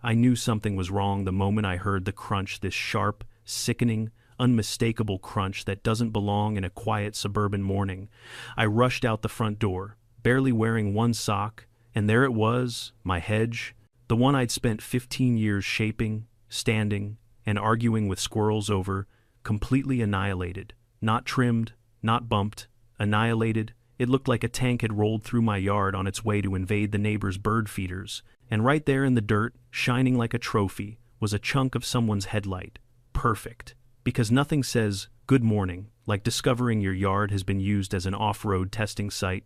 I knew something was wrong the moment I heard the crunch, this sharp, sickening, unmistakable crunch that doesn't belong in a quiet suburban morning. I rushed out the front door, barely wearing one sock, and there it was, my Hedge, the one I'd spent 15 years shaping, standing, and arguing with squirrels over, completely annihilated, not trimmed, not bumped, annihilated. It looked like a tank had rolled through my yard on its way to invade the neighbor's bird feeders, and right there in the dirt, shining like a trophy, was a chunk of someone's headlight. Perfect. Because nothing says, good morning, like discovering your yard has been used as an off-road testing site.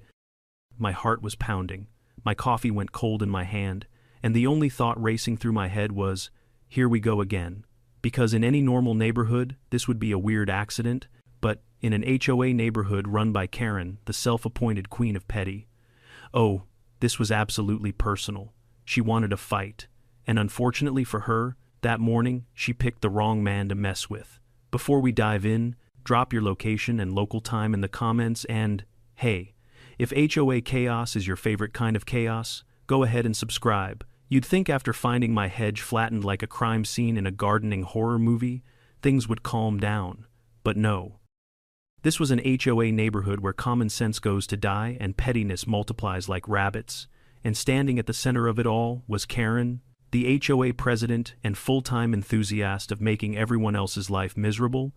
My heart was pounding, my coffee went cold in my hand, and the only thought racing through my head was, here we go again. Because in any normal neighborhood, this would be a weird accident, but in an HOA neighborhood run by Karen, the self-appointed queen of petty. Oh, this was absolutely personal. She wanted a fight, and unfortunately for her, that morning, she picked the wrong man to mess with. Before we dive in, drop your location and local time in the comments and, hey, if HOA chaos is your favorite kind of chaos, go ahead and subscribe. You'd think after finding my hedge flattened like a crime scene in a gardening horror movie, things would calm down. But no. This was an HOA neighborhood where common sense goes to die and pettiness multiplies like rabbits, and standing at the center of it all was Karen, the HOA president and full-time enthusiast of making everyone else's life miserable.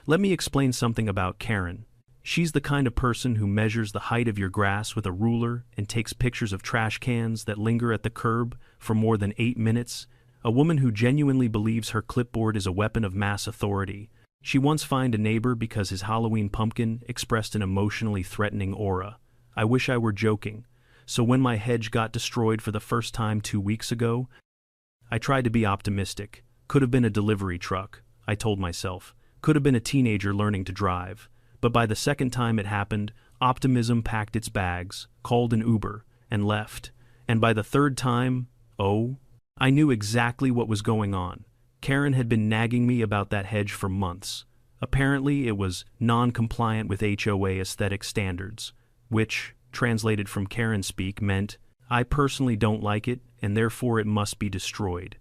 Let me explain something about Karen. She's the kind of person who measures the height of your grass with a ruler and takes pictures of trash cans that linger at the curb for more than 8 minutes. A woman who genuinely believes her clipboard is a weapon of mass authority. She once fined a neighbor because his Halloween pumpkin expressed an emotionally threatening aura. I wish I were joking. So when my hedge got destroyed for the first time 2 weeks ago, I tried to be optimistic. Could have been a delivery truck, I told myself. Could have been a teenager learning to drive. But by the second time it happened, optimism packed its bags, called an Uber, and left. And by the third time, oh, I knew exactly what was going on. Karen had been nagging me about that hedge for months. Apparently it was non-compliant with HOA aesthetic standards, which, translated from Karen speak, meant, I personally don't like it, and therefore it must be destroyed.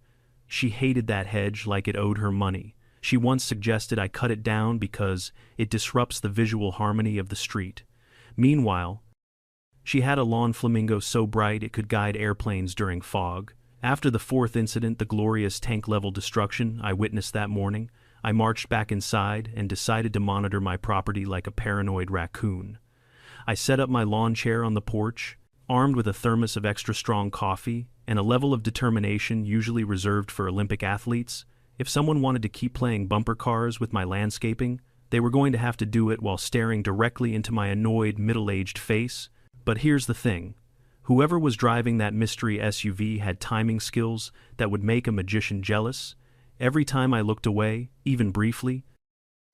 She hated that hedge like it owed her money. She once suggested I cut it down because it disrupts the visual harmony of the street. Meanwhile, she had a lawn flamingo so bright it could guide airplanes during fog. After the fourth incident, the glorious tank-level destruction I witnessed that morning, I marched back inside and decided to monitor my property like a paranoid raccoon. I set up my lawn chair on the porch, armed with a thermos of extra-strong coffee and a level of determination usually reserved for Olympic athletes. If someone wanted to keep playing bumper cars with my landscaping, they were going to have to do it while staring directly into my annoyed, middle-aged face. But here's the thing. Whoever was driving that mystery SUV had timing skills that would make a magician jealous. Every time I looked away, even briefly,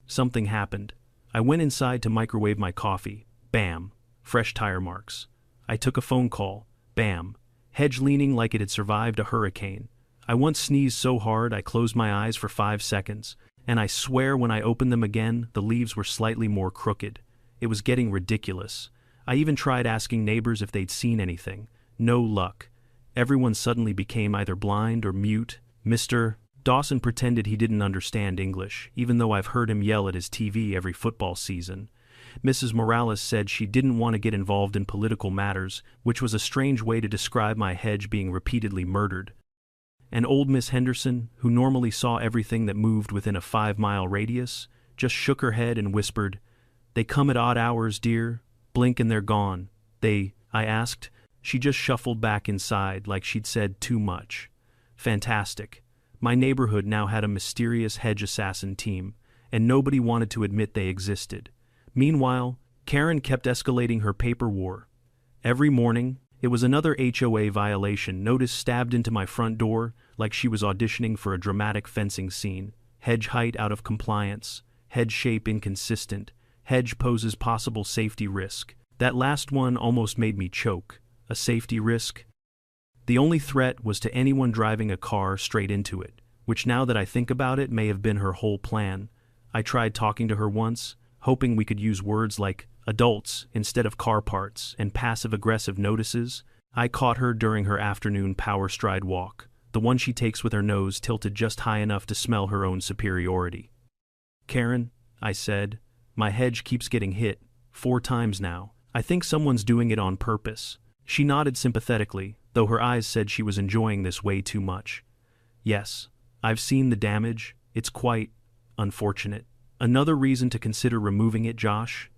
something happened. I went inside to microwave my coffee. Bam. Fresh tire marks. I took a phone call. Bam. Hedge leaning like it had survived a hurricane. I once sneezed so hard I closed my eyes for 5 seconds, and I swear when I opened them again, the leaves were slightly more crooked. It was getting ridiculous. I even tried asking neighbors if they'd seen anything. No luck. Everyone suddenly became either blind or mute. Mr. Dawson pretended he didn't understand English, even though I've heard him yell at his TV every football season. Mrs. Morales said she didn't want to get involved in political matters, which was a strange way to describe my hedge being repeatedly murdered. And old Miss Henderson, who normally saw everything that moved within a 5-mile radius, just shook her head and whispered, "They come at odd hours, dear. Blink and they're gone." I asked. She just shuffled back inside like she'd said too much. Fantastic. My neighborhood now had a mysterious hedge assassin team, and nobody wanted to admit they existed. Meanwhile, Karen kept escalating her paper war. Every morning, it was another HOA violation notice stabbed into my front door like she was auditioning for a dramatic fencing scene. Hedge height out of compliance. Hedge shape inconsistent. Hedge poses possible safety risk. That last one almost made me choke. A safety risk? The only threat was to anyone driving a car straight into it, which now that I think about it may have been her whole plan. I tried talking to her once, hoping we could use words like adults instead of car parts and passive-aggressive notices. I caught her during her afternoon power stride walk. the one she takes with her nose tilted just high enough to smell her own superiority. "Karen," I said, "my Hedge keeps getting hit, 4 times now. I think someone's doing it on purpose." She nodded sympathetically, though her eyes said she was enjoying this way too much. "Yes, I've seen the damage. It's quite unfortunate. Another reason to consider removing it, Josh?"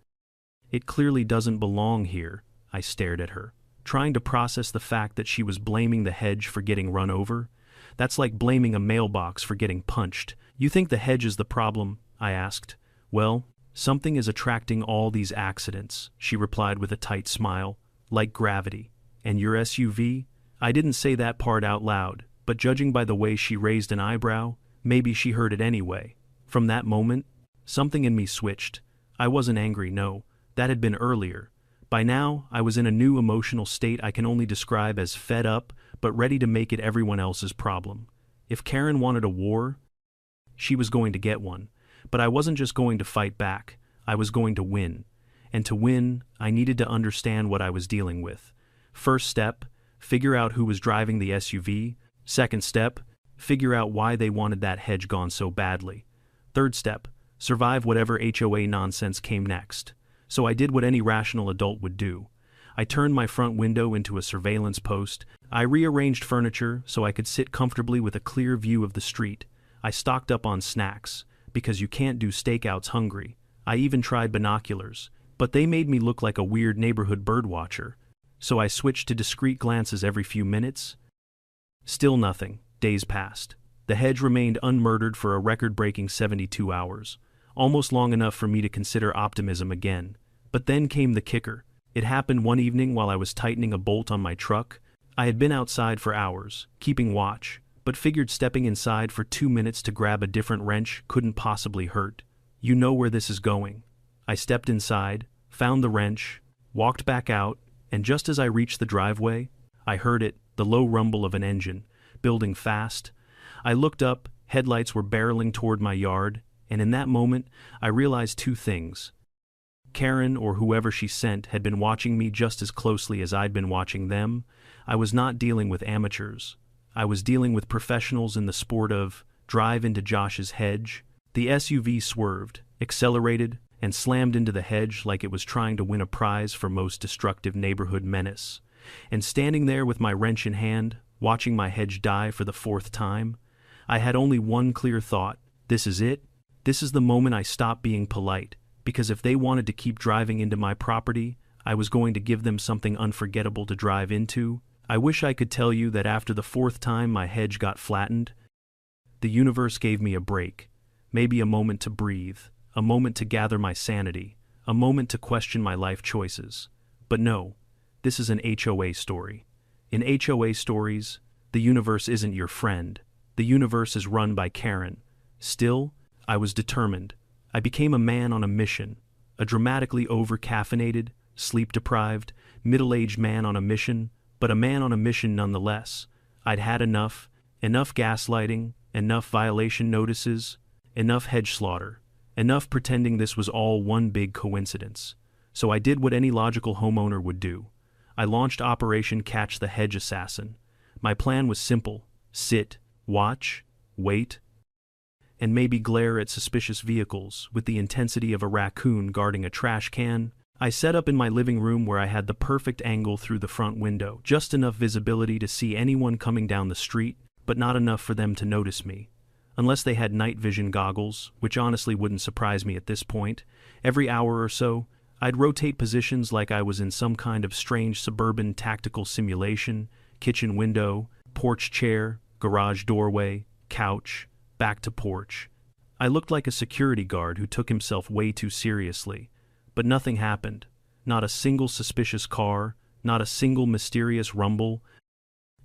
"It clearly doesn't belong here." I stared at her, trying to process the fact that she was blaming the Hedge for getting run over. That's like blaming a mailbox for getting punched. "You think the Hedge is the problem?" I asked. "Well, something is attracting all these accidents," she replied with a tight smile, "like gravity. And your SUV?" I didn't say that part out loud, but judging by the way she raised an eyebrow, maybe she heard it anyway. From that moment, something in me switched. I wasn't angry, no. That had been earlier. By now, I was in a new emotional state I can only describe as fed up, but ready to make it everyone else's problem. If Karen wanted a war, she was going to get one. But I wasn't just going to fight back, I was going to win. And to win, I needed to understand what I was dealing with. First step, figure out who was driving the SUV. Second step, figure out why they wanted that Hedge gone so badly. Third step, survive whatever HOA nonsense came next. So I did what any rational adult would do. I turned my front window into a surveillance post. I rearranged furniture so I could sit comfortably with a clear view of the street. I stocked up on snacks, because you can't do stakeouts hungry. I even tried binoculars, but they made me look like a weird neighborhood birdwatcher. So I switched to discreet glances every few minutes. Still nothing. Days passed. The Hedge remained unmurdered for a record-breaking 72 hours, almost long enough for me to consider optimism again. But then came the kicker. It happened one evening while I was tightening a bolt on my truck. I had been outside for hours, keeping watch, but figured stepping inside for 2 minutes to grab a different wrench couldn't possibly hurt. You know where this is going. I stepped inside, found the wrench, walked back out, and just as I reached the driveway, I heard it, the low rumble of an engine, building fast. I looked up, headlights were barreling toward my yard, and in that moment, I realized 2 things. Karen, or whoever she sent, had been watching me just as closely as I'd been watching them. I was not dealing with amateurs. I was dealing with professionals in the sport of drive into Josh's Hedge. The SUV swerved, accelerated, and slammed into the Hedge like it was trying to win a prize for most destructive neighborhood menace. And standing there with my wrench in hand, watching my Hedge die for the 4th time, I had only one clear thought. This is it. This is the moment I stopped being polite, because if they wanted to keep driving into my property, I was going to give them something unforgettable to drive into. I wish I could tell you that after the 4th time my Hedge got flattened, the universe gave me a break, maybe a moment to breathe, a moment to gather my sanity, a moment to question my life choices. But no, this is an HOA story. In HOA stories, the universe isn't your friend. The universe is run by Karen. Still, I was determined. I became a man on a mission, a dramatically over-caffeinated, sleep-deprived, middle-aged man on a mission, but a man on a mission nonetheless. I'd had enough gaslighting, enough violation notices, enough Hedge slaughter, enough pretending this was all one big coincidence. So I did what any logical homeowner would do. I launched Operation Catch the Hedge Assassin. My plan was simple: sit, watch, wait, and maybe glare at suspicious vehicles with the intensity of a raccoon guarding a trash can. I set up in my living room where I had the perfect angle through the front window, just enough visibility to see anyone coming down the street, but not enough for them to notice me. Unless they had night vision goggles, which honestly wouldn't surprise me at this point. Every hour or so, I'd rotate positions like I was in some kind of strange suburban tactical simulation: kitchen window, porch chair, garage doorway, couch, back to porch. I looked like a security guard who took himself way too seriously. But nothing happened. Not a single suspicious car, not a single mysterious rumble,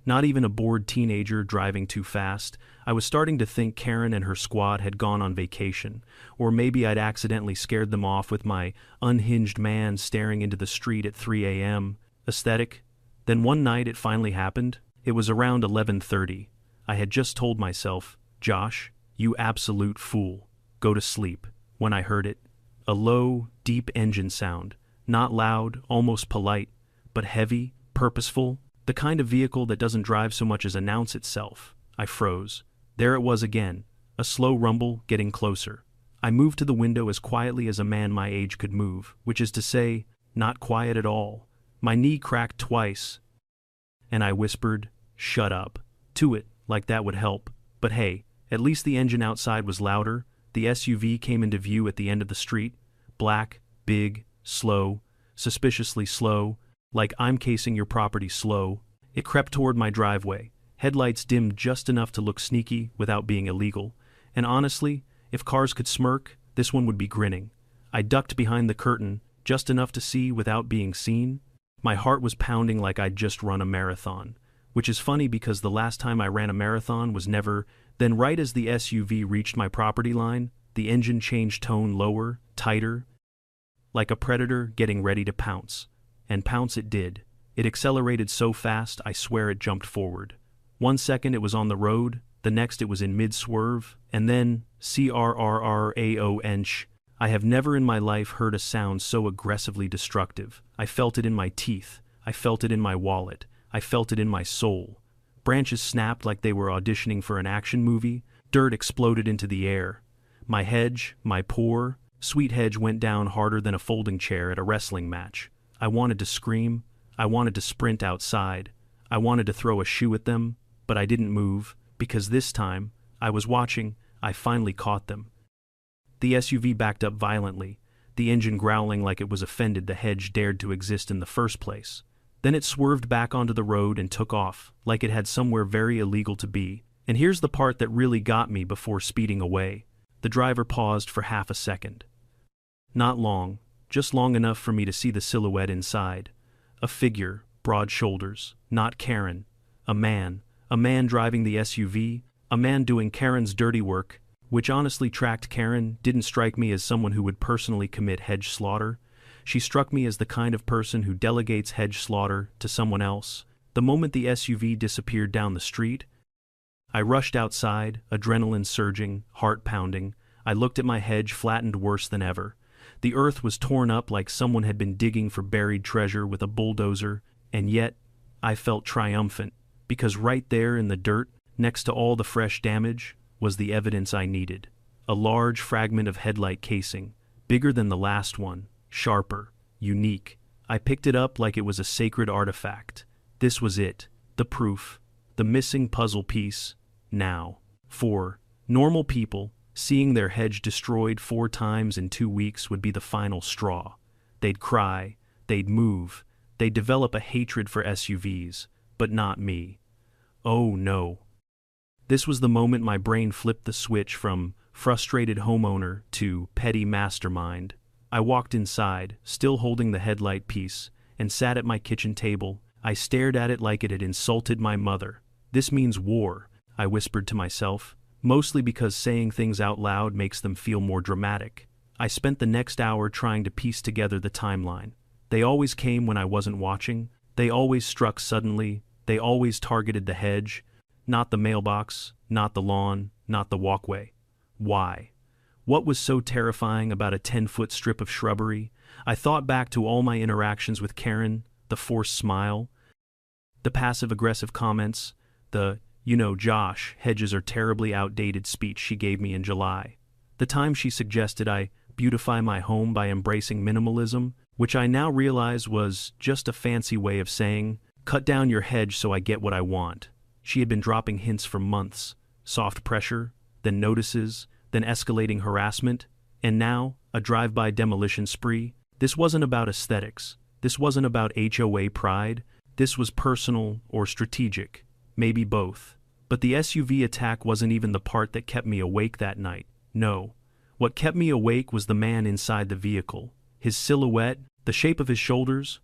not even a bored teenager driving too fast. I was starting to think Karen and her squad had gone on vacation, or maybe I'd accidentally scared them off with my unhinged man staring into the street at 3 a.m. aesthetic. Then one night it finally happened. It was around 11:30. I had just told myself, "Josh, you absolute fool. Go to sleep," when I heard it. A low, deep engine sound, not loud, almost polite, but heavy, purposeful, the kind of vehicle that doesn't drive so much as announce itself. I froze. There it was again, a slow rumble getting closer. I moved to the window as quietly as a man my age could move, which is to say, not quiet at all. My knee cracked twice, and I whispered, "Shut up," to it, like that would help. But hey, at least the engine outside was louder. The SUV came into view at the end of the street. Black, big, slow, suspiciously slow, like I'm casing your property slow. It crept toward my driveway, headlights dimmed just enough to look sneaky without being illegal. And honestly, if cars could smirk, this one would be grinning. I ducked behind the curtain, just enough to see without being seen. My heart was pounding like I'd just run a marathon, which is funny because the last time I ran a marathon was never. Then right as the SUV reached my property line, the engine changed tone lower, tighter, like a predator getting ready to pounce. And pounce it did. It accelerated so fast, I swear it jumped forward. 1 second it was on the road, the next it was in mid-swerve, and then, crrraonch. I have never in my life heard a sound so aggressively destructive. I felt it in my teeth. I felt it in my wallet. I felt it in my soul. Branches snapped like they were auditioning for an action movie. Dirt exploded into the air. My Hedge, my poor, sweet Hedge went down harder than a folding chair at a wrestling match. I wanted to scream. I wanted to sprint outside. I wanted to throw a shoe at them, but I didn't move, because this time, I was watching, I finally caught them. The SUV backed up violently, the engine growling like it was offended the Hedge dared to exist in the first place. Then it swerved back onto the road and took off, like it had somewhere very illegal to be. And here's the part that really got me before speeding away. The driver paused for half a second. Not long, just long enough for me to see the silhouette inside. A figure, broad shoulders, not Karen. A man driving the SUV, a man doing Karen's dirty work, which honestly tracked Karen didn't strike me as someone who would personally commit hedge slaughter. She struck me as the kind of person who delegates hedge slaughter to someone else. The moment the SUV disappeared down the street, I rushed outside, adrenaline surging, heart pounding. I looked at my Hedge flattened worse than ever. The earth was torn up like someone had been digging for buried treasure with a bulldozer, and yet I felt triumphant, because right there in the dirt, next to all the fresh damage, was the evidence I needed. A large fragment of headlight casing, bigger than the last one, sharper, unique. I picked it up like it was a sacred artifact. This was it, the proof, the missing puzzle piece. Now, for normal people, seeing their Hedge destroyed 4 times in 2 weeks would be the final straw. They'd cry, they'd move, they'd develop a hatred for SUVs, but not me. Oh no. This was the moment my brain flipped the switch from frustrated homeowner to petty mastermind. I walked inside, still holding the headlight piece, and sat at my kitchen table. I stared at it like it had insulted my mother. This means war, I whispered to myself, mostly because saying things out loud makes them feel more dramatic. I spent the next hour trying to piece together the timeline. They always came when I wasn't watching. They always struck suddenly. They always targeted the Hedge. Not the mailbox, not the lawn, not the walkway. Why? What was so terrifying about a 10-foot strip of shrubbery? I thought back to all my interactions with Karen, the forced smile, the passive-aggressive comments, the, Josh, hedges are terribly outdated speech she gave me in July. The time she suggested I beautify my home by embracing minimalism, which I now realize was just a fancy way of saying, cut down your hedge so I get what I want. She had been dropping hints for months, soft pressure, then notices, then escalating harassment, and now, a drive-by demolition spree. This wasn't about aesthetics. This wasn't about HOA pride. This was personal or strategic, maybe both. But the SUV attack wasn't even the part that kept me awake that night. No. What kept me awake was the man inside the vehicle. His silhouette, the shape of his shoulders,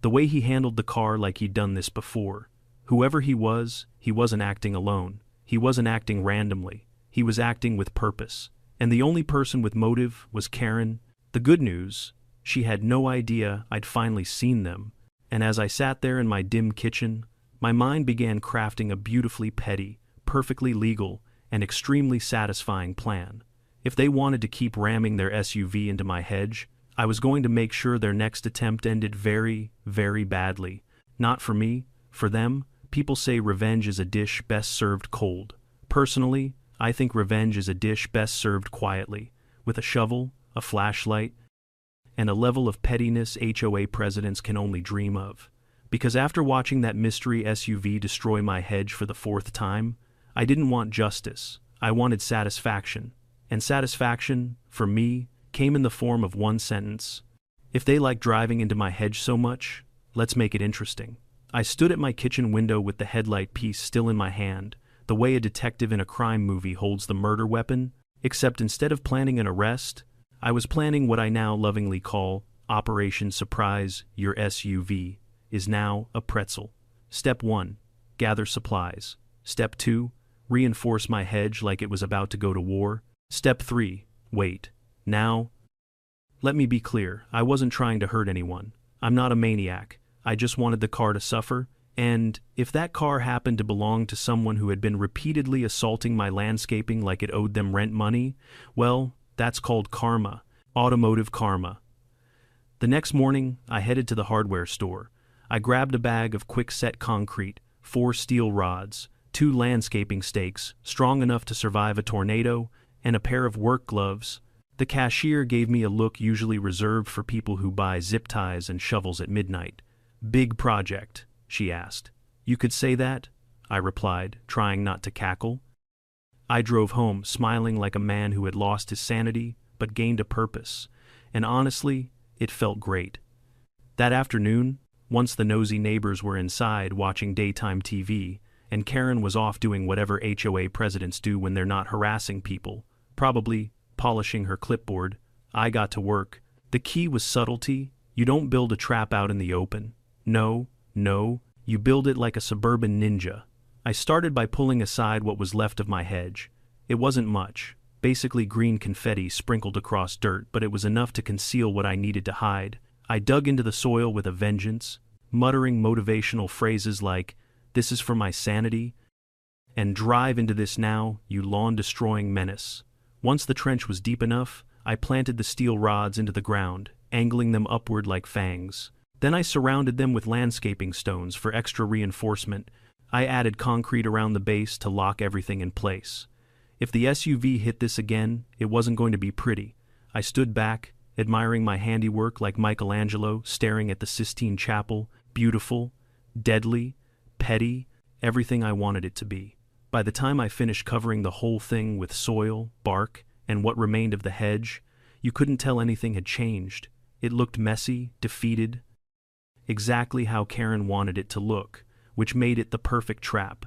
the way he handled the car like he'd done this before. Whoever he wasn't acting alone. He wasn't acting randomly. He was acting with purpose. And the only person with motive was Karen. The good news, she had no idea I'd finally seen them. And as I sat there in my dim kitchen, my mind began crafting a beautifully petty, perfectly legal, and extremely satisfying plan. If they wanted to keep ramming their SUV into my Hedge, I was going to make sure their next attempt ended very, very badly. Not for me, for them, People say revenge is a dish best served cold. Personally, I think revenge is a dish best served quietly, with a shovel, a flashlight, and a level of pettiness HOA presidents can only dream of. Because after watching that mystery SUV destroy my hedge for the 4th time, I didn't want justice, I wanted satisfaction. And satisfaction, for me, came in the form of one sentence. If they like driving into my hedge so much, let's make it interesting. I stood at my kitchen window with the headlight piece still in my hand, the way a detective in a crime movie holds the murder weapon, except instead of planning an arrest, I was planning what I now lovingly call Operation Surprise. Your SUV is now a pretzel. Step 1, gather supplies. Step 2, reinforce my hedge like it was about to go to war. Step 3, wait. Now, let me be clear, I wasn't trying to hurt anyone. I'm not a maniac. I just wanted the car to suffer, and if that car happened to belong to someone who had been repeatedly assaulting my landscaping like it owed them rent money, well, that's called karma, automotive karma. The next morning, I headed to the hardware store. I grabbed a bag of quick-set concrete, 4 steel rods, 2 landscaping stakes, strong enough to survive a tornado, and a pair of work gloves. The cashier gave me a look usually reserved for people who buy zip ties and shovels at midnight. "Big project," she asked. "You could say that," I replied, trying not to cackle. I drove home, smiling like a man who had lost his sanity but gained a purpose, and honestly, it felt great. That afternoon, once the nosy neighbors were inside watching daytime TV, and Karen was off doing whatever HOA presidents do when they're not harassing people, probably polishing her clipboard, I got to work. The key was subtlety. You don't build a trap out in the open. No, you build it like a suburban ninja. I started by pulling aside what was left of my hedge. It wasn't much, basically green confetti sprinkled across dirt, but it was enough to conceal what I needed to hide. I dug into the soil with a vengeance, muttering motivational phrases like, "This is for my sanity," and "Drive into this now, you lawn-destroying menace." Once the trench was deep enough, I planted the steel rods into the ground, angling them upward like fangs. Then I surrounded them with landscaping stones for extra reinforcement. I added concrete around the base to lock everything in place. If the SUV hit this again, it wasn't going to be pretty. I stood back, admiring my handiwork like Michelangelo staring at the Sistine Chapel, beautiful, deadly, petty, everything I wanted it to be. By the time I finished covering the whole thing with soil, bark, and what remained of the hedge, you couldn't tell anything had changed. It looked messy, defeated, exactly how Karen wanted it to look, which made it the perfect trap.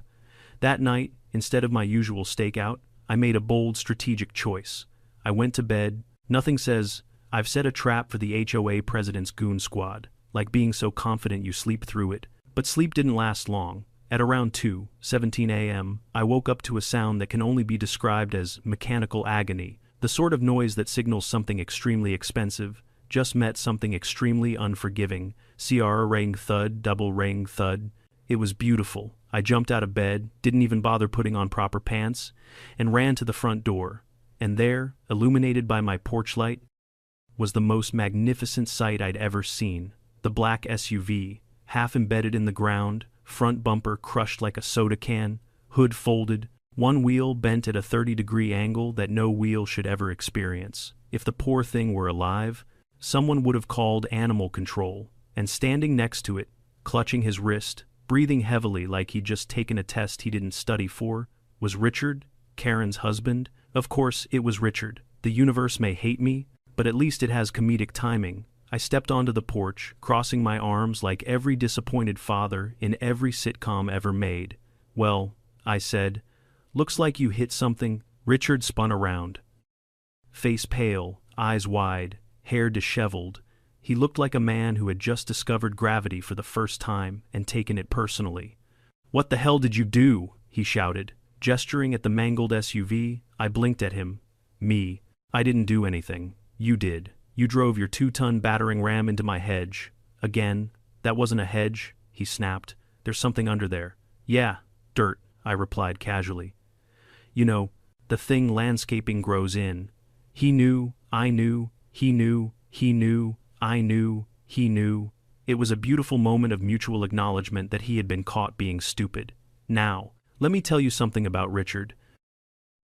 That night, instead of my usual stakeout, I made a bold strategic choice. I went to bed. Nothing says, "I've set a trap for the HOA president's goon squad," like being so confident you sleep through it. But sleep didn't last long. At around 2:17 a.m., I woke up to a sound that can only be described as mechanical agony, the sort of noise that signals something extremely expensive just met something extremely unforgiving. Ring thud, double ring thud. It was beautiful. I jumped out of bed, didn't even bother putting on proper pants, and ran to the front door. And there, illuminated by my porch light, was the most magnificent sight I'd ever seen. The black SUV, half embedded in the ground, front bumper crushed like a soda can, hood folded, one wheel bent at a 30-degree angle that no wheel should ever experience. If the poor thing were alive, someone would have called animal control. And standing next to it, clutching his wrist, breathing heavily like he'd just taken a test he didn't study for, was Richard, Karen's husband. Of course, it was Richard. The universe may hate me, but at least it has comedic timing. I stepped onto the porch, crossing my arms like every disappointed father in every sitcom ever made. "Well," I said, "looks like you hit something." Richard spun around. Face pale, eyes wide, hair disheveled. He looked like a man who had just discovered gravity for the first time and taken it personally. "What the hell did you do?" he shouted. Gesturing at the mangled SUV, I blinked at him. "Me. I didn't do anything. You did. You drove your 2-ton battering ram into my hedge." "Again, that wasn't a hedge," he snapped. "There's something under there." "Yeah, dirt," I replied casually. "You know, the thing landscaping grows in." He knew, I knew, he knew, I knew, he knew. It was a beautiful moment of mutual acknowledgement that he had been caught being stupid. Now, let me tell you something about Richard.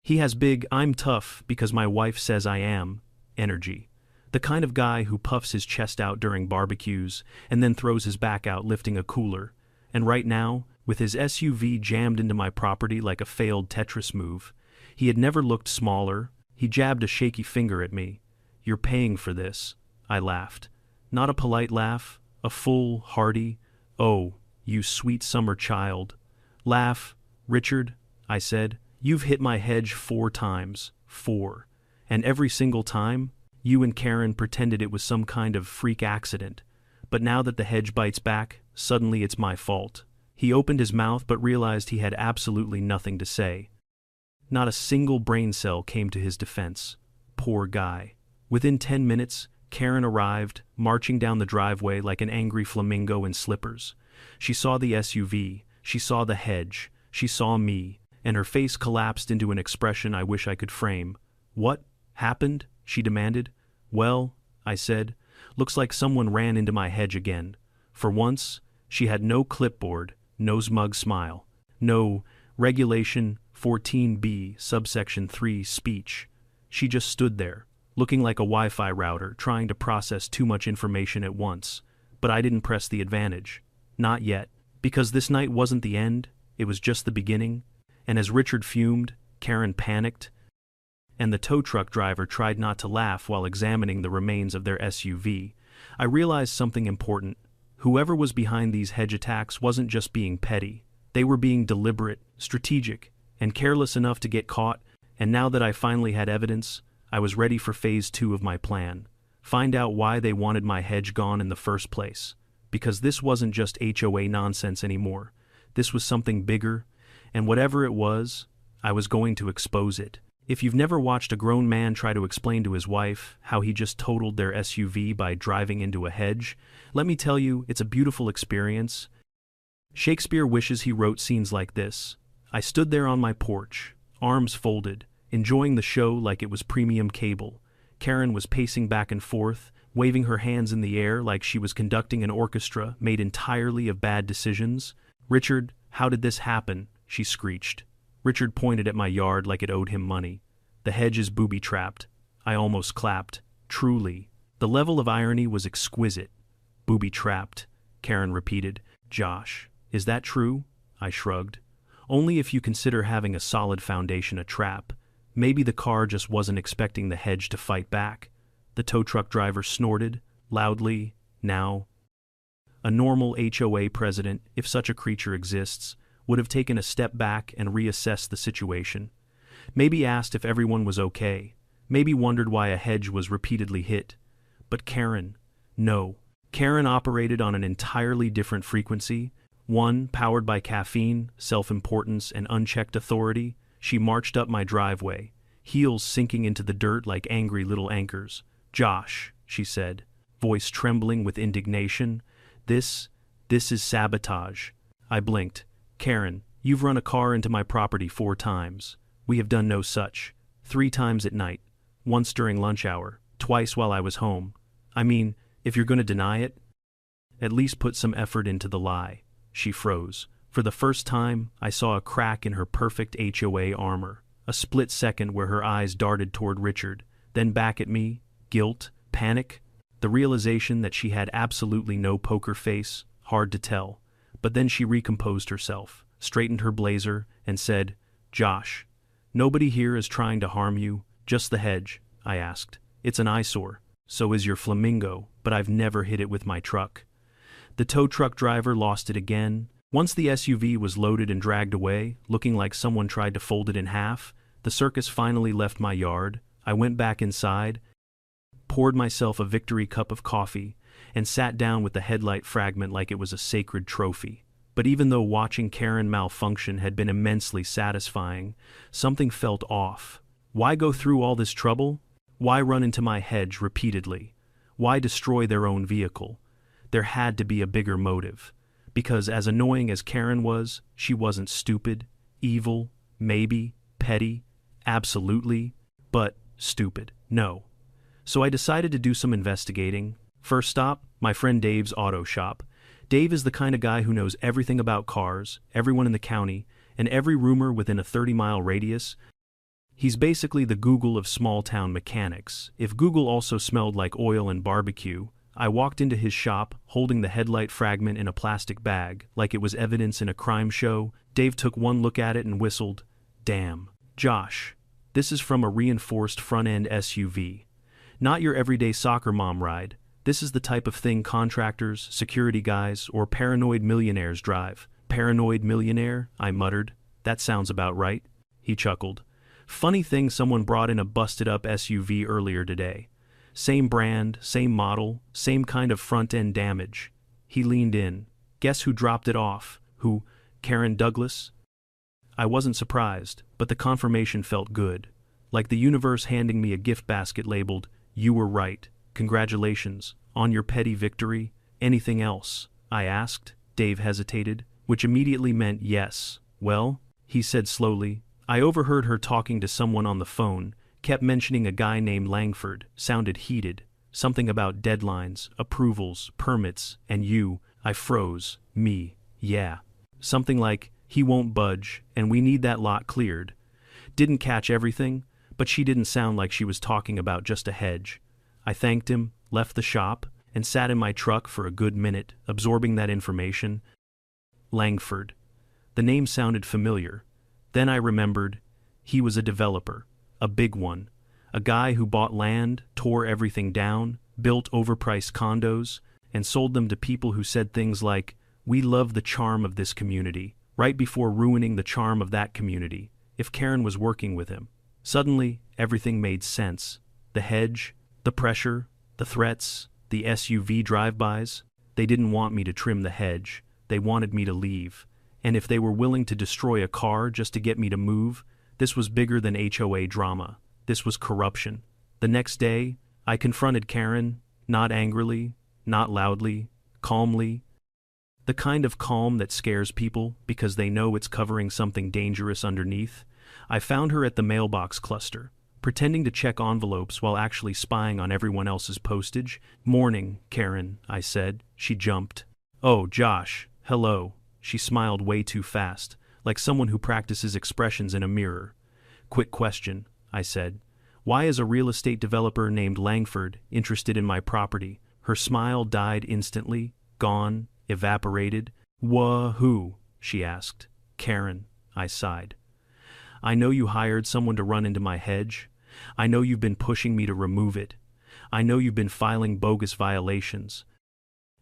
He has big, I'm tough because my wife says I am, energy. The kind of guy who puffs his chest out during barbecues and then throws his back out lifting a cooler. And right now, with his SUV jammed into my property like a failed Tetris move, he had never looked smaller. He jabbed a shaky finger at me. You're paying for this, I laughed. Not a polite laugh, a full, hearty, oh, you sweet summer child. Laugh, Richard, I said. You've hit my hedge 4 times, 4. And every single time, you and Karen pretended it was some kind of freak accident. But now that the hedge bites back, suddenly it's my fault. He opened his mouth but realized he had absolutely nothing to say. Not a single brain cell came to his defense. Poor guy. Within 10 minutes, Karen arrived, marching down the driveway like an angry flamingo in slippers. She saw the SUV, she saw the hedge, she saw me, and her face collapsed into an expression I wish I could frame. What happened? She demanded. Well, I said, looks like someone ran into my hedge again. For once, she had no clipboard, no smug smile, no Regulation 14B subsection 3 speech. She just stood there, looking like a Wi-Fi router trying to process too much information at once. But I didn't press the advantage. Not yet. Because this night wasn't the end, it was just the beginning. And as Richard fumed, Karen panicked, and the tow truck driver tried not to laugh while examining the remains of their SUV, I realized something important. Whoever was behind these hedge attacks wasn't just being petty. They were being deliberate, strategic, and careless enough to get caught, and now that I finally had evidence, I was ready for phase 2 of my plan. Find out why they wanted my hedge gone in the first place. Because this wasn't just HOA nonsense anymore. This was something bigger, and whatever it was, I was going to expose it. If you've never watched a grown man try to explain to his wife how he just totaled their SUV by driving into a hedge, let me tell you, it's a beautiful experience. Shakespeare wishes he wrote scenes like this. I stood there on my porch, arms folded, enjoying the show like it was premium cable. Karen was pacing back and forth, waving her hands in the air like she was conducting an orchestra made entirely of bad decisions. Richard, how did this happen? She screeched. Richard pointed at my yard like it owed him money. The hedge is booby-trapped. I almost clapped. Truly. The level of irony was exquisite. Booby-trapped, Karen repeated. Josh, is that true? I shrugged. Only if you consider having a solid foundation a trap. Maybe the car just wasn't expecting the hedge to fight back. The tow truck driver snorted, loudly. Now, a normal HOA president, if such a creature exists, would have taken a step back and reassessed the situation. Maybe asked if everyone was okay. Maybe wondered why a hedge was repeatedly hit. But Karen, no. Karen operated on an entirely different frequency. One, powered by caffeine, self-importance, and unchecked authority. She marched up my driveway, heels sinking into the dirt like angry little anchors. Josh, she said, voice trembling with indignation. This is sabotage. I blinked. Karen, you've run a car into my property 4 times. We have done no such. 3 times at night. Once during lunch hour. Twice while I was home. I mean, if you're going to deny it, at least put some effort into the lie. She froze. For the first time, I saw a crack in her perfect HOA armor. A split second where her eyes darted toward Richard, then back at me. Guilt, panic, the realization that she had absolutely no poker face, hard to tell. But then she recomposed herself, straightened her blazer, and said, Josh, nobody here is trying to harm you, just the hedge, I asked. It's an eyesore. So is your flamingo, but I've never hit it with my truck. The tow truck driver lost it again. Once the SUV was loaded and dragged away, looking like someone tried to fold it in half, the circus finally left my yard. I went back inside, poured myself a victory cup of coffee, and sat down with the headlight fragment like it was a sacred trophy. But even though watching Karen malfunction had been immensely satisfying, something felt off. Why go through all this trouble? Why run into my hedge repeatedly? Why destroy their own vehicle? There had to be a bigger motive. Because as annoying as Karen was, she wasn't stupid, evil, maybe, petty, absolutely, but stupid. No. So I decided to do some investigating. First stop, My friend Dave's auto shop. Dave is the kind of guy who knows everything about cars, everyone in the county, and every rumor within a 30-mile radius. He's basically the Google of small-town mechanics. If Google also smelled like oil and barbecue, I walked into his shop, holding the headlight fragment in a plastic bag, like it was evidence in a crime show. Dave took one look at it and whistled. Damn. Josh, this is from a reinforced front-end SUV. Not your everyday soccer mom ride. This is the type of thing contractors, security guys, or paranoid millionaires drive. Paranoid millionaire? I muttered. That sounds about right. He chuckled. Funny thing, someone brought in a busted-up SUV earlier today. Same brand, same model, same kind of front-end damage. He leaned in. Guess who dropped it off? Who? Karen Douglas? I wasn't surprised, but the confirmation felt good. Like the universe handing me a gift basket labeled, "You were right. Congratulations. On your petty victory. Anything else?" I asked. Dave hesitated, which immediately meant yes. Well, he said slowly, I overheard her talking to someone on the phone, kept mentioning a guy named Langford, sounded heated. Something about deadlines, approvals, permits, and you. I froze. Me. Yeah. Something like, he won't budge, and we need that lot cleared. Didn't catch everything, but she didn't sound like she was talking about just a hedge. I thanked him, left the shop, and sat in my truck for a good minute, absorbing that information. Langford. The name sounded familiar. Then I remembered, he was a developer, a big one, a guy who bought land, tore everything down, built overpriced condos, and sold them to people who said things like, "We love the charm of this community," right before ruining the charm of that community, if Karen was working with him. Suddenly, everything made sense. The hedge, the pressure, the threats, the SUV drive-bys. They didn't want me to trim the hedge. They wanted me to leave. And if they were willing to destroy a car just to get me to move, this was bigger than HOA drama. This was corruption. The next day, I confronted Karen, not angrily, not loudly, calmly. The kind of calm that scares people because they know it's covering something dangerous underneath. I found her at the mailbox cluster, pretending to check envelopes while actually spying on everyone else's postage. "Morning, Karen," I said. She jumped. "Oh, Josh, hello." She smiled way too fast, like someone who practices expressions in a mirror. "Quick question," I said. "Why is a real estate developer named Langford interested in my property?" Her smile died instantly, gone, evaporated. "Who?" she asked. "Karen," I sighed. "I know you hired someone to run into my hedge. I know you've been pushing me to remove it. I know you've been filing bogus violations.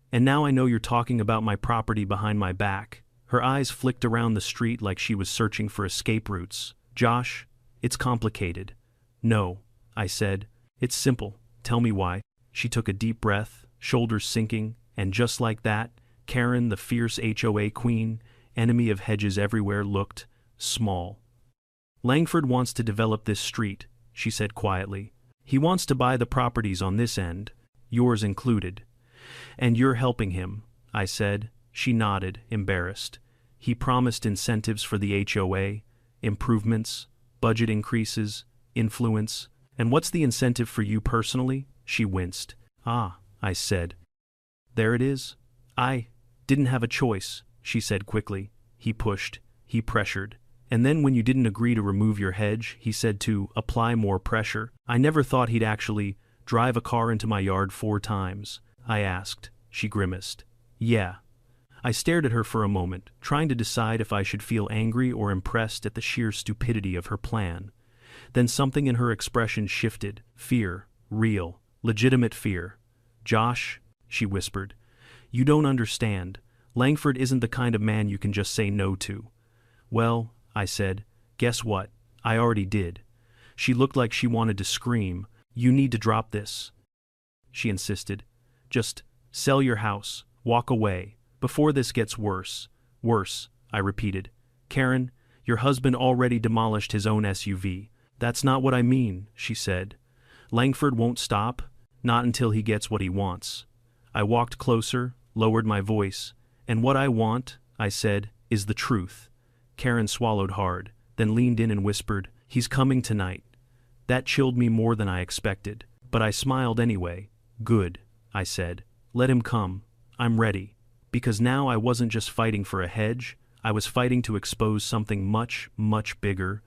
And now I know you're talking about my property behind my back." Her eyes flicked around the street like she was searching for escape routes. "Josh, it's complicated." "No," I said. "It's simple. Tell me why." She took a deep breath, shoulders sinking, and just like that, Karen, the fierce HOA queen, enemy of hedges everywhere, looked small. "Langford wants to develop this street," she said quietly. "He wants to buy the properties on this end, yours included. And you're helping him," I said. She nodded, embarrassed. "He promised incentives for the HOA, improvements, budget increases, influence. And what's the incentive for you personally?" She winced. "Ah," I said. "There it is." "I didn't have a choice," she said quickly. "He pushed, he pressured. And then when you didn't agree to remove your hedge, he said to apply more pressure. I never thought he'd actually drive a car into my yard 4 times. I asked. She grimaced. "Yeah." I stared at her for a moment, trying to decide if I should feel angry or impressed at the sheer stupidity of her plan. Then something in her expression shifted. Fear. Real. Legitimate fear. "Josh," she whispered, "you don't understand. Langford isn't the kind of man you can just say no to." "Well," I said, "guess what? I already did." She looked like she wanted to scream. "You need to drop this," she insisted. "Just sell your house, walk away, before this gets worse." "Worse," I repeated. "Karen, your husband already demolished his own SUV." "That's not what I mean," she said. "Langford won't stop, not until he gets what he wants." I walked closer, lowered my voice. "And what I want," I said, "is the truth." Karen swallowed hard, then leaned in and whispered, "He's coming tonight." That chilled me more than I expected, but I smiled anyway. "Good," I said. Let him come. I'm ready. Because now I wasn't just fighting for a hedge, I was fighting to expose something much, much bigger.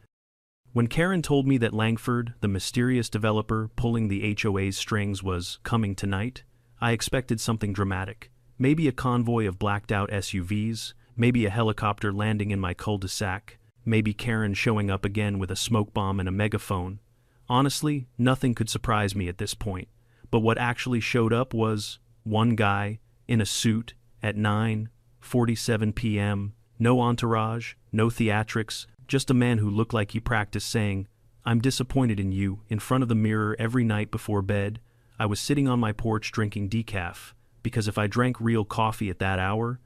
When Karen told me that Langford, the mysterious developer pulling the HOA's strings, was coming tonight, I expected something dramatic. Maybe a convoy of blacked-out SUVs, maybe a helicopter landing in my cul-de-sac, maybe Karen showing up again with a smoke bomb and a megaphone. Honestly, nothing could surprise me at this point. But what actually showed up was one guy in a suit at 9:47 p.m., no entourage, no theatrics, just a man who looked like he practiced saying, "I'm disappointed in you," in front of the mirror every night before bed. I was sitting on my porch drinking decaf, because if I drank real coffee at that hour,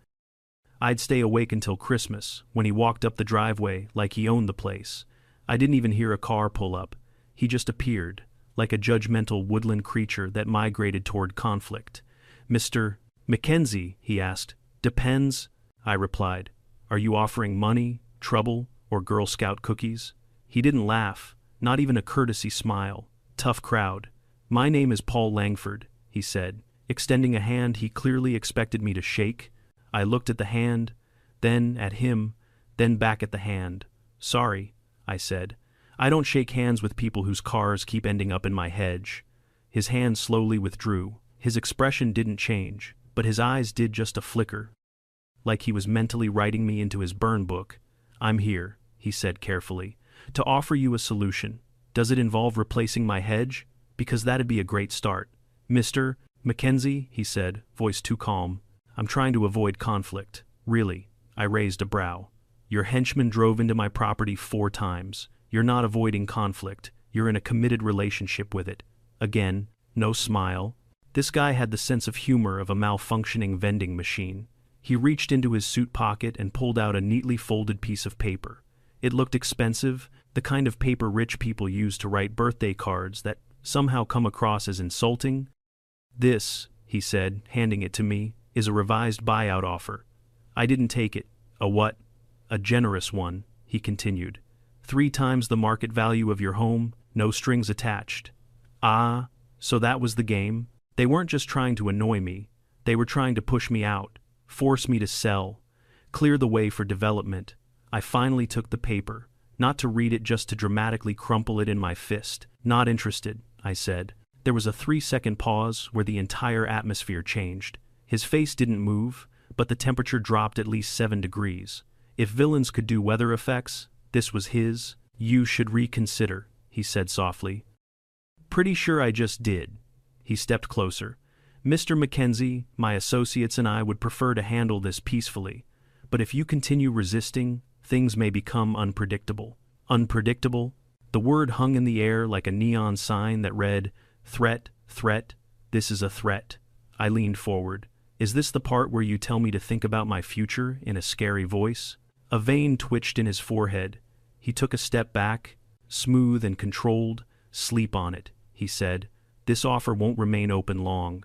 I'd stay awake until Christmas. When he walked up the driveway like he owned the place, I didn't even hear a car pull up. He just appeared, like a judgmental woodland creature that migrated toward conflict. "Mr. Mackenzie?" he asked. "Depends," I replied. "Are you offering money, trouble, or Girl Scout cookies?" He didn't laugh, not even a courtesy smile. Tough crowd. "My name is Paul Langford," he said, extending a hand he clearly expected me to shake. I looked at the hand, then at him, then back at the hand. "Sorry," I said. "I don't shake hands with people whose cars keep ending up in my hedge." His hand slowly withdrew. His expression didn't change, but his eyes did just a flicker, like he was mentally writing me into his burn book. "I'm here," he said carefully, "to offer you a solution. Does it involve replacing my hedge? Because that'd be a great start." "Mr. Mackenzie," he said, voice too calm, "I'm trying to avoid conflict." "Really?" I raised a brow. "Your henchman drove into my property 4 times. You're not avoiding conflict. You're in a committed relationship with it." Again, no smile. This guy had the sense of humor of a malfunctioning vending machine. He reached into his suit pocket and pulled out a neatly folded piece of paper. It looked expensive, the kind of paper rich people use to write birthday cards that somehow come across as insulting. "This," he said, handing it to me, "is a revised buyout offer." I didn't take it. "A what?" "A generous one," he continued. 3 times the market value of your home, no strings attached." Ah, so that was the game? They weren't just trying to annoy me. They were trying to push me out, force me to sell, clear the way for development. I finally took the paper, not to read it, just to dramatically crumple it in my fist. "Not interested," I said. There was a 3-second pause where the entire atmosphere changed. His face didn't move, but the temperature dropped at least 7 degrees. If villains could do weather effects, this was his. "You should reconsider," he said softly. "Pretty sure I just did." He stepped closer. "Mr. Mackenzie, my associates and I would prefer to handle this peacefully, but if you continue resisting, things may become unpredictable." Unpredictable? The word hung in the air like a neon sign that read, "Threat, threat, this is a threat." I leaned forward. "Is this the part where you tell me to think about my future?" in a scary voice. A vein twitched in his forehead. He took a step back, smooth and controlled. "Sleep on it," he said. "This offer won't remain open long."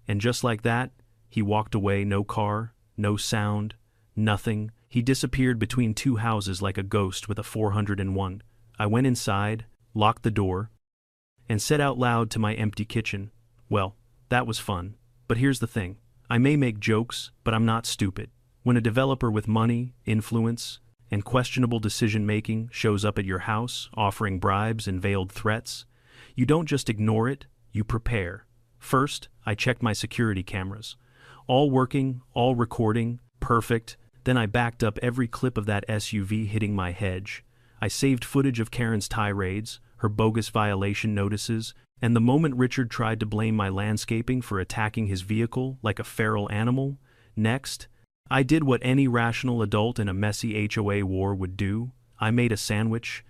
And just like that, he walked away. No car, no sound, nothing. He disappeared between 2 houses like a ghost with a 401. I went inside, locked the door, and said out loud to my empty kitchen, "Well, that was fun. But here's the thing. I may make jokes, but I'm not stupid. When a developer with money, influence, and questionable decision-making shows up at your house, offering bribes and veiled threats, you don't just ignore it, you prepare." First, I checked my security cameras. All working, all recording, perfect. Then I backed up every clip of that SUV hitting my hedge. I saved footage of Karen's tirades, her bogus violation notices, and the moment Richard tried to blame my landscaping for attacking his vehicle like a feral animal. Next, I did what any rational adult in a messy HOA war would do. I made a sandwich.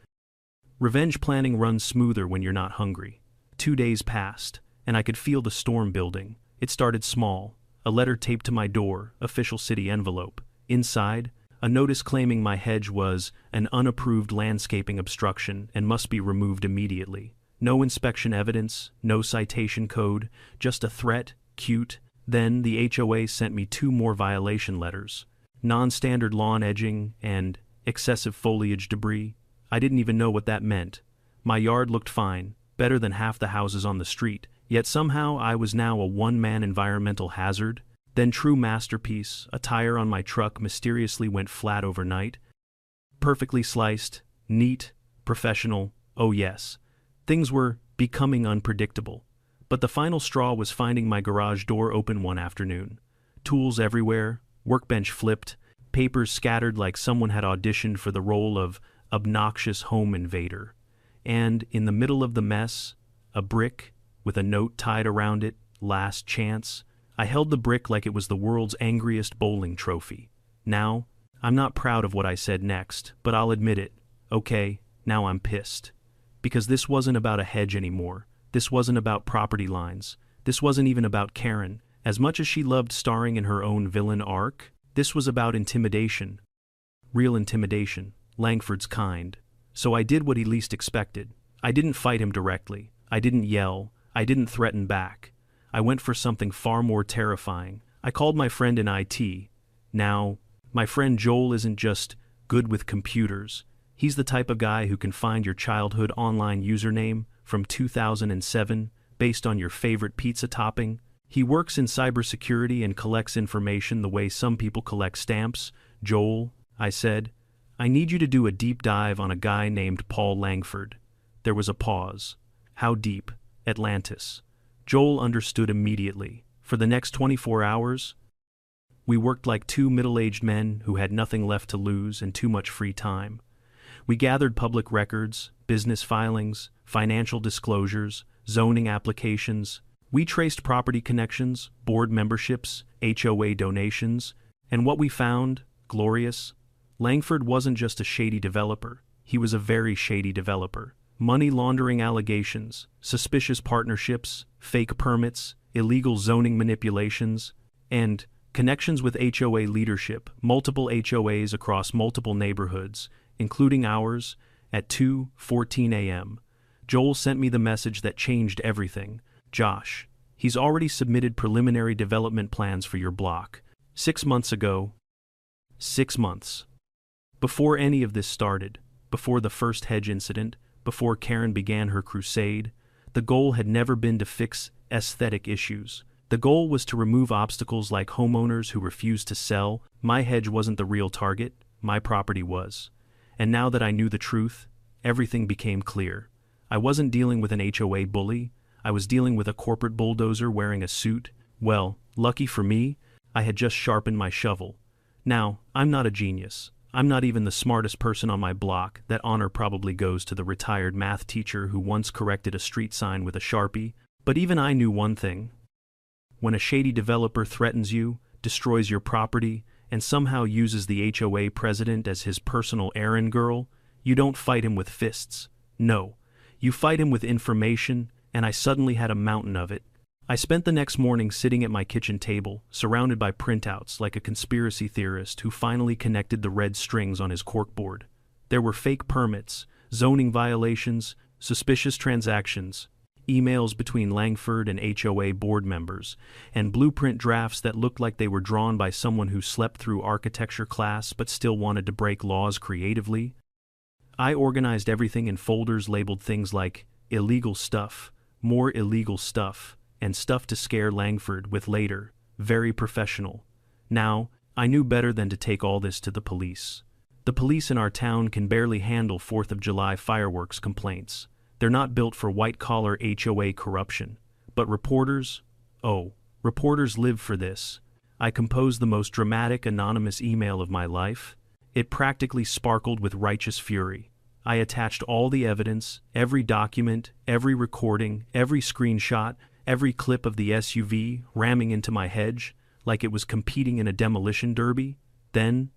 Revenge planning runs smoother when you're not hungry. 2 days passed, and I could feel the storm building. It started small. A letter taped to my door, official city envelope. Inside, a notice claiming my hedge was an unapproved landscaping obstruction and must be removed immediately. No inspection evidence, no citation code, just a threat, cute. Then the HOA sent me 2 more violation letters. Non-standard lawn edging and excessive foliage debris. I didn't even know what that meant. My yard looked fine, better than half the houses on the street, Yet somehow I was now a one-man environmental hazard. Then true masterpiece, a tire on my truck mysteriously went flat overnight. Perfectly sliced, neat, professional, oh yes. Things were becoming unpredictable. But the final straw was finding my garage door open one afternoon. Tools everywhere, workbench flipped, papers scattered like someone had auditioned for the role of obnoxious home invader. And, in the middle of the mess, a brick, with a note tied around it, last chance. I held the brick like it was the world's angriest bowling trophy. Now, I'm not proud of what I said next, but I'll admit it. Okay, now I'm pissed. Because this wasn't about a hedge anymore. This wasn't about property lines. This wasn't even about Karen. As much as she loved starring in her own villain arc, this was about intimidation. Real intimidation. Langford's kind. So I did what he least expected. I didn't fight him directly. I didn't yell. I didn't threaten back. I went for something far more terrifying. I called my friend in IT. Now, my friend Joel isn't just good with computers. He's the type of guy who can find your childhood online username from 2007 based on your favorite pizza topping. He works in cybersecurity and collects information the way some people collect stamps. Joel, I said, I need you to do a deep dive on a guy named Paul Langford. There was a pause. How deep? Atlantis. Joel understood immediately. For the next 24 hours, we worked like two middle-aged men who had nothing left to lose and too much free time. We gathered public records, business filings, financial disclosures, zoning applications. We traced property connections, board memberships, HOA donations, and what we found, glorious, Langford wasn't just a shady developer. He was a very shady developer. Money laundering allegations, suspicious partnerships, fake permits, illegal zoning manipulations, and connections with HOA leadership, multiple HOAs across multiple neighborhoods, including ours, at 2:14 a.m. Joel sent me the message that changed everything. Josh, he's already submitted preliminary development plans for your block. 6 months ago. 6 months. Before any of this started, before the first Hedge incident, before Karen began her crusade, the goal had never been to fix aesthetic issues. The goal was to remove obstacles like homeowners who refused to sell. My hedge wasn't the real target, my property was. And now that I knew the truth, everything became clear. I wasn't dealing with an HOA bully, I was dealing with a corporate bulldozer wearing a suit. Well, lucky for me, I had just sharpened my shovel. Now, I'm not a genius. I'm not even the smartest person on my block. That honor probably goes to the retired math teacher who once corrected a street sign with a Sharpie. But even I knew one thing. When a shady developer threatens you, destroys your property, and somehow uses the HOA president as his personal errand girl, you don't fight him with fists. No, you fight him with information, and I suddenly had a mountain of it. I spent the next morning sitting at my kitchen table, surrounded by printouts like a conspiracy theorist who finally connected the red strings on his corkboard. There were fake permits, zoning violations, suspicious transactions, emails between Langford and HOA board members, and blueprint drafts that looked like they were drawn by someone who slept through architecture class but still wanted to break laws creatively. I organized everything in folders labeled things like illegal stuff, more illegal stuff, and stuff to scare Langford with later, very professional. Now, I knew better than to take all this to the police. The police in our town can barely handle 4th of July fireworks complaints. They're not built for white-collar HOA corruption. But reporters? Oh, reporters live for this. I composed the most dramatic anonymous email of my life. It practically sparkled with righteous fury. I attached all the evidence, every document, every recording, every screenshot, every clip of the SUV ramming into my hedge, like it was competing in a demolition derby. Then,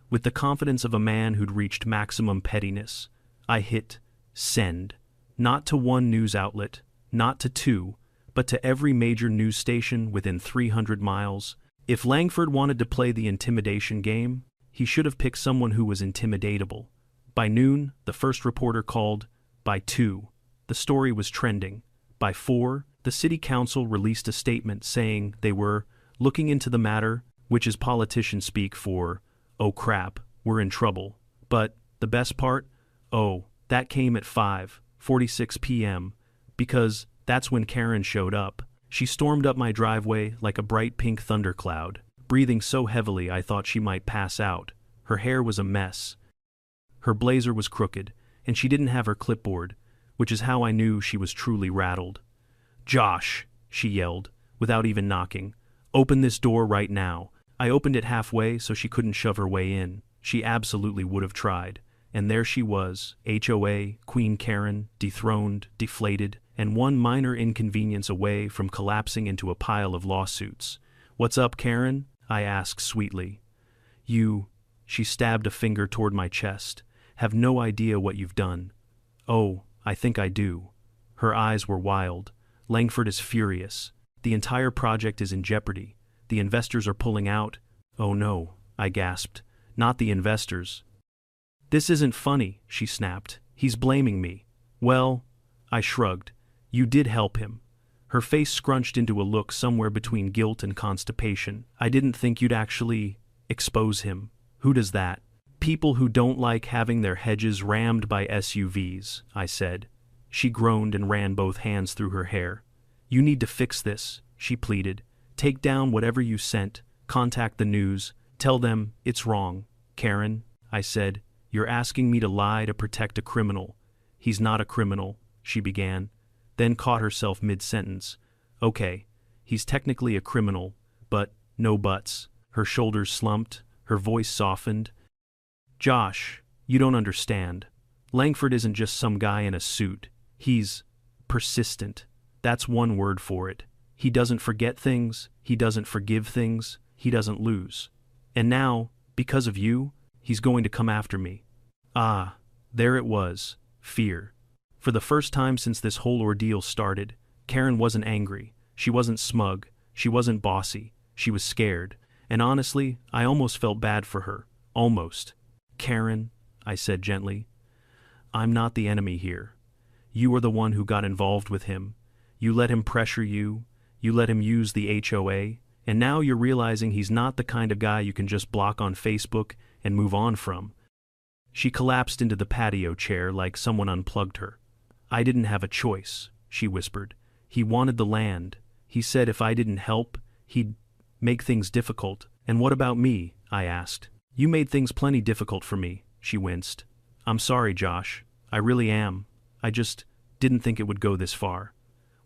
with the confidence of a man who'd reached maximum pettiness, I hit send. Not to one news outlet, not to two, but to every major news station within 300 miles. If Langford wanted to play the intimidation game, he should have picked someone who was intimidatable. By noon, the first reporter called. By 2, the story was trending. By 4, the city council released a statement saying they were looking into the matter, which is politician speak for, oh crap, we're in trouble. But, the best part? Oh, that came at 5:46 p.m., because That's when Karen showed up. She stormed up my driveway like a bright pink thundercloud, breathing so heavily I thought she might pass out. Her hair was a mess. Her blazer was crooked, and she didn't have her clipboard, which is how I knew she was truly rattled. "Josh," she yelled, without even knocking, "open this door right now." I opened it halfway so she couldn't shove her way in. She absolutely would have tried. And there she was, HOA, Queen Karen, dethroned, deflated, and one minor inconvenience away from collapsing into a pile of lawsuits. "What's up, Karen?" I asked sweetly. "You," she stabbed a finger toward my chest, "have no idea what you've done." "Oh, I think I do." Her eyes were wild. "Langford is furious. The entire project is in jeopardy. The investors are pulling out." "Oh no," I gasped. "Not the investors." "This isn't funny," she snapped. "He's blaming me." "Well," I shrugged, "you did help him." Her face scrunched into a look somewhere between guilt and constipation. "I didn't think you'd actually expose him." "Who does that?" "People who don't like having their hedges rammed by SUVs, I said. She groaned and ran both hands through her hair. "You need to fix this," she pleaded. "Take down whatever you sent, contact the news, tell them it's wrong." "Karen," I said, "you're asking me to lie to protect a criminal." "He's not a criminal," she began, then caught herself mid-sentence. "Okay, he's technically a criminal, but no buts." Her shoulders slumped, her voice softened. "Josh, you don't understand. Langford isn't just some guy in a suit. He's persistent. That's one word for it. He doesn't forget things, he doesn't forgive things, he doesn't lose. And now, because of you, he's going to come after me." Ah, there it was, fear. For the first time since this whole ordeal started, Karen wasn't angry, she wasn't smug, she wasn't bossy, she was scared. And honestly, I almost felt bad for her. Almost. "Karen," I said gently, "I'm not the enemy here. You are the one who got involved with him. You let him pressure you, you let him use the HOA, and now you're realizing he's not the kind of guy you can just block on Facebook and move on from." She collapsed into the patio chair like someone unplugged her. "I didn't have a choice," she whispered. "He wanted the land. He said if I didn't help, he'd make things difficult." "And what about me?" I asked. "You made things plenty difficult for me," she winced. "I'm sorry, Josh. I really am. I just didn't think it would go this far."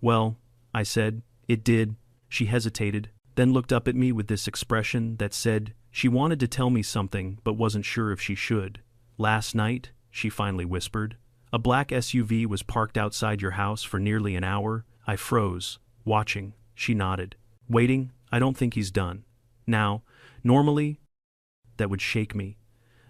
"Well," I said, "it did." She hesitated, then looked up at me with this expression that said she wanted to tell me something but wasn't sure if she should. "Last night," she finally whispered, "a black SUV was parked outside your house for nearly an hour." I froze, watching. She nodded. "Waiting? I don't think he's done." Now, normally, that would shake me.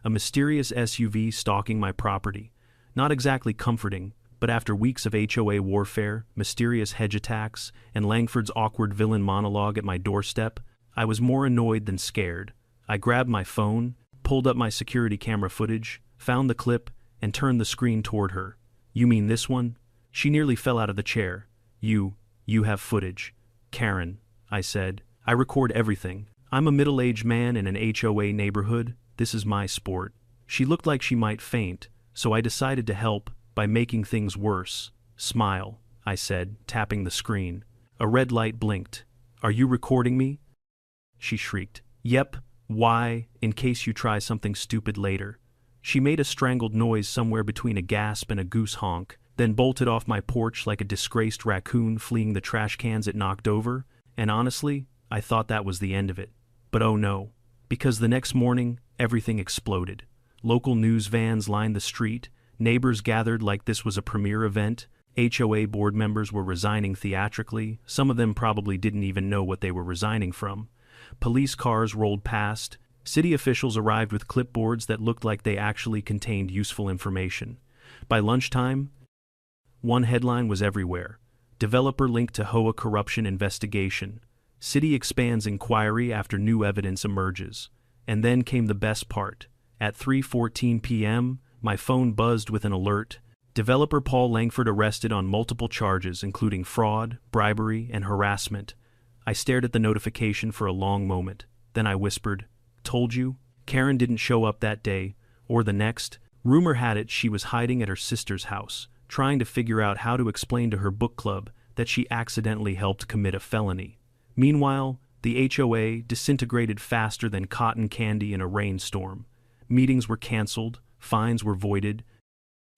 A mysterious SUV stalking my property. Not exactly comforting, but after weeks of HOA warfare, mysterious hedge attacks, and Langford's awkward villain monologue at my doorstep, I was more annoyed than scared. I grabbed my phone, pulled up my security camera footage, found the clip, and turned the screen toward her. "You mean this one?" She nearly fell out of the chair. You have footage." "Karen," I said, "I record everything. I'm a middle-aged man in an HOA neighborhood. This is my sport." She looked like she might faint, so I decided to help by making things worse. "Smile," I said, tapping the screen. A red light blinked. "Are you recording me?" She shrieked. "Yep. Why, in case you try something stupid later." She made a strangled noise somewhere between a gasp and a goose honk, then bolted off my porch like a disgraced raccoon fleeing the trash cans it knocked over, and honestly, I thought that was the end of it. But oh no, because the next morning, everything exploded. Local news vans lined the street, neighbors gathered like this was a premier event, HOA board members were resigning theatrically, some of them probably didn't even know what they were resigning from. Police cars rolled past, city officials arrived with clipboards that looked like they actually contained useful information. By lunchtime, one headline was everywhere. Developer linked to HOA corruption investigation. City expands inquiry after new evidence emerges. And then came the best part. At 3:14 p.m., my phone buzzed with an alert. Developer Paul Langford arrested on multiple charges including fraud, bribery, and harassment. I stared at the notification for a long moment. Then I whispered, "Told you?" Karen didn't show up that day, or the next. Rumor had it she was hiding at her sister's house, trying to figure out how to explain to her book club that she accidentally helped commit a felony. Meanwhile, the HOA disintegrated faster than cotton candy in a rainstorm. Meetings were canceled, fines were voided.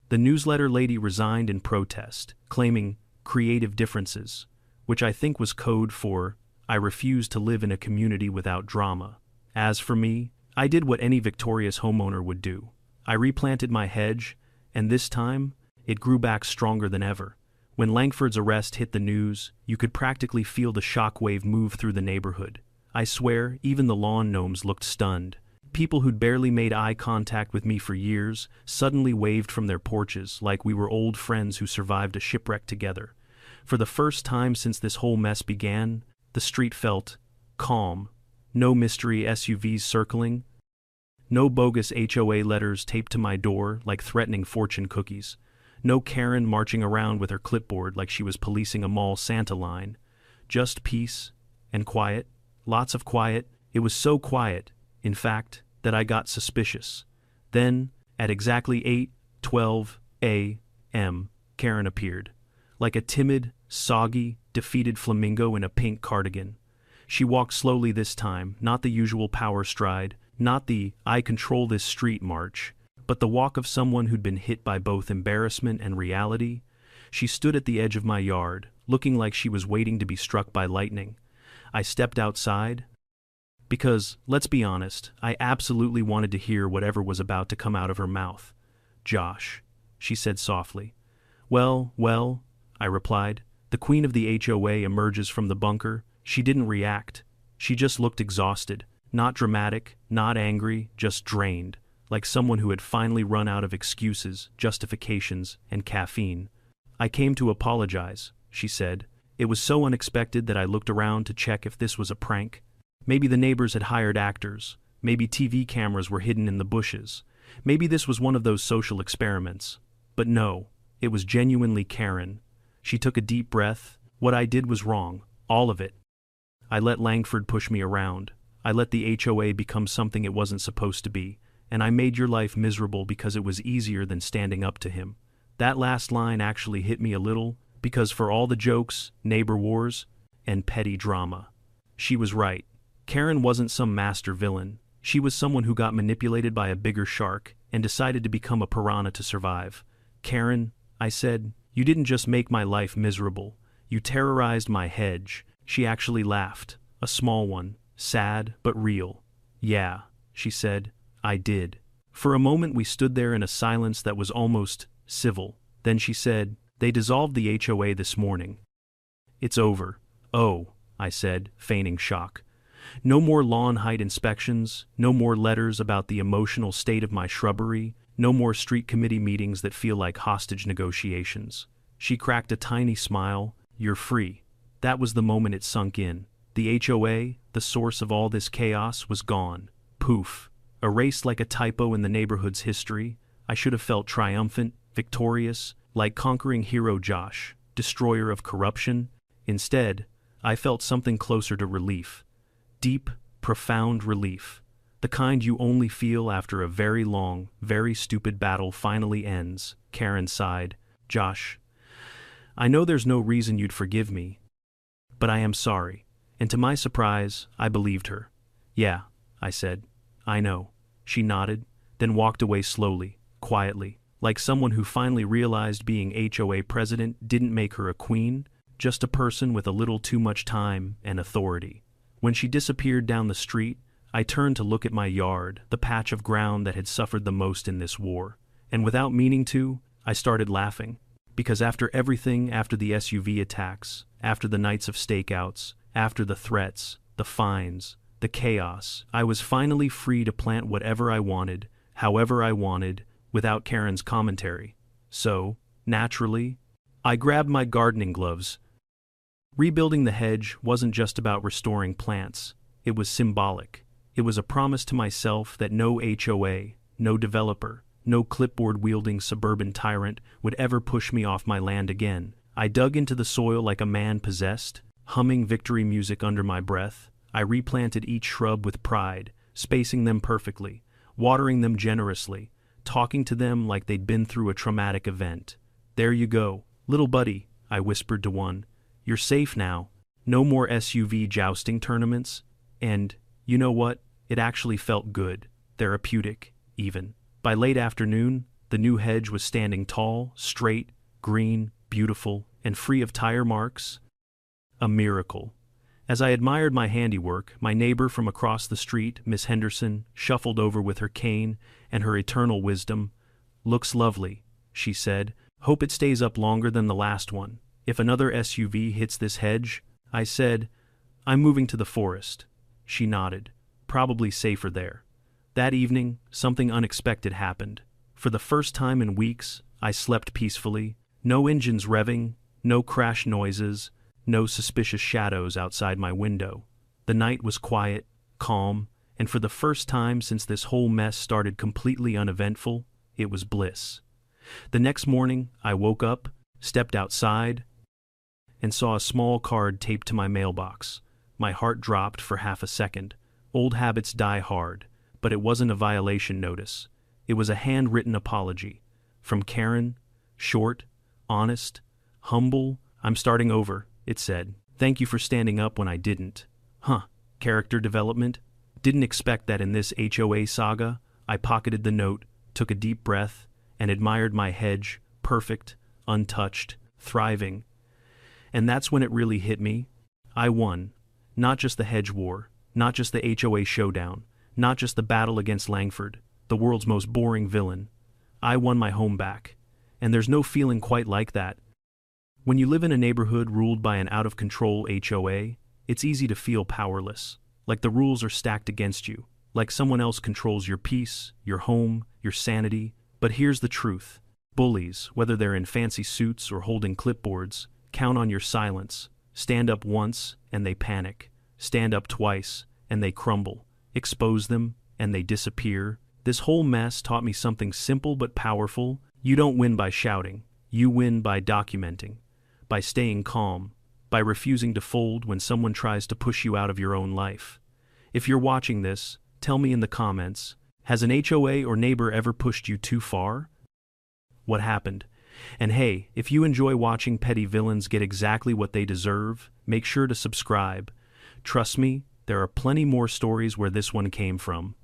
The newsletter lady resigned in protest, claiming creative differences, which I think was code for I refuse to live in a community without drama. As for me, I did what any victorious homeowner would do. I replanted my hedge, and this time, it grew back stronger than ever. When Langford's arrest hit the news, you could practically feel the shockwave move through the neighborhood. I swear, even the lawn gnomes looked stunned. People who'd barely made eye contact with me for years suddenly waved from their porches like we were old friends who survived a shipwreck together. For the first time since this whole mess began, the street felt calm. No mystery SUVs circling. No bogus HOA letters taped to my door like threatening fortune cookies. No Karen marching around with her clipboard like she was policing a mall Santa line. Just peace and quiet. Lots of quiet. It was so quiet, in fact, that I got suspicious. Then, at exactly 8:12 a.m., Karen appeared. Like a timid, soggy, defeated flamingo in a pink cardigan. She walked slowly this time, not the usual power stride, not the I control this street march, but the walk of someone who'd been hit by both embarrassment and reality. She stood at the edge of my yard, looking like she was waiting to be struck by lightning. I stepped outside, because, let's be honest, I absolutely wanted to hear whatever was about to come out of her mouth. "Josh," she said softly. Well, I replied. The queen of the HOA emerges from the bunker. She didn't react. She just looked exhausted. Not dramatic, not angry, just drained, like someone who had finally run out of excuses, justifications, and caffeine. "I came to apologize," she said. "It was so unexpected that I looked around to check if this was a prank. Maybe the neighbors had hired actors. Maybe TV cameras were hidden in the bushes. Maybe this was one of those social experiments. But no, it was genuinely Karen." She took a deep breath. "What I did was wrong. All of it. I let Langford push me around. I let the HOA become something it wasn't supposed to be. And I made your life miserable because it was easier than standing up to him." That last line actually hit me a little, because for all the jokes, neighbor wars, and petty drama, she was right. Karen wasn't some master villain. She was someone who got manipulated by a bigger shark and decided to become a piranha to survive. "Karen," I said, "you didn't just make my life miserable. You terrorized my hedge." She actually laughed, a small one, sad but real. "Yeah," she said, "I did." For a moment we stood there in a silence that was almost civil. Then she said, "They dissolved the HOA this morning. It's over." "Oh," I said, feigning shock. No more lawn height inspections, no more letters about the emotional state of my shrubbery, no more street committee meetings that feel like hostage negotiations. She cracked a tiny smile. "You're free." That was the moment it sunk in. The HOA, the source of all this chaos, was gone. Poof. Erased like a typo in the neighborhood's history. I should have felt triumphant, victorious, like conquering hero Josh, destroyer of corruption. Instead, I felt something closer to relief. Deep, profound relief. The kind you only feel after a very long, very stupid battle finally ends. Karen sighed. "Josh, I know there's no reason you'd forgive me, but I am sorry." And to my surprise, I believed her. "Yeah," I said. "I know." She nodded, then walked away slowly, quietly, like someone who finally realized being HOA president didn't make her a queen, just a person with a little too much time and authority. When she disappeared down the street, I turned to look at my yard, the patch of ground that had suffered the most in this war. And without meaning to, I started laughing. Because after everything, after the SUV attacks, after the nights of stakeouts, after the threats, the fines, the chaos, I was finally free to plant whatever I wanted, however I wanted, without Karen's commentary. So, naturally, I grabbed my gardening gloves. Rebuilding the hedge wasn't just about restoring plants. It was symbolic. It was a promise to myself that no HOA, no developer, no clipboard-wielding suburban tyrant would ever push me off my land again. I dug into the soil like a man possessed, humming victory music under my breath. I replanted each shrub with pride, spacing them perfectly, watering them generously, talking to them like they'd been through a traumatic event. "There you go, little buddy," I whispered to one. You're safe now. No more SUV jousting tournaments. And, you know what? It actually felt good. Therapeutic, even. By late afternoon, the new hedge was standing tall, straight, green, beautiful, and free of tire marks. A miracle. As I admired my handiwork, my neighbor from across the street, Miss Henderson, shuffled over with her cane and her eternal wisdom. "Looks lovely," she said. "Hope it stays up longer than the last one. If another SUV hits this hedge," I said, "I'm moving to the forest." She nodded. "Probably safer there." That evening, something unexpected happened. For the first time in weeks, I slept peacefully. No engines revving, no crash noises, no suspicious shadows outside my window. The night was quiet, calm, and for the first time since this whole mess started completely uneventful, it was bliss. The next morning, I woke up, stepped outside, and saw a small card taped to my mailbox. My heart dropped for half a second. Old habits die hard, but it wasn't a violation notice. It was a handwritten apology. From Karen, short, honest, humble. "I'm starting over," it said. "Thank you for standing up when I didn't." Character development? Didn't expect that in this HOA saga. I pocketed the note, took a deep breath, and admired my hedge, perfect, untouched, thriving. And that's when it really hit me. I won. Not just the hedge war, not just the HOA showdown, not just the battle against Langford, the world's most boring villain. I won my home back. And there's no feeling quite like that. When you live in a neighborhood ruled by an out-of-control HOA, it's easy to feel powerless, like the rules are stacked against you, like someone else controls your peace, your home, your sanity. But here's the truth. Bullies, whether they're in fancy suits or holding clipboards, count on your silence. Stand up once, and they panic. Stand up twice, and they crumble. Expose them, and they disappear. This whole mess taught me something simple but powerful. You don't win by shouting. You win by documenting, by staying calm, by refusing to fold when someone tries to push you out of your own life. If you're watching this, tell me in the comments, has an HOA or neighbor ever pushed you too far? What happened? And hey, if you enjoy watching petty villains get exactly what they deserve, make sure to subscribe. Trust me, there are plenty more stories where this one came from.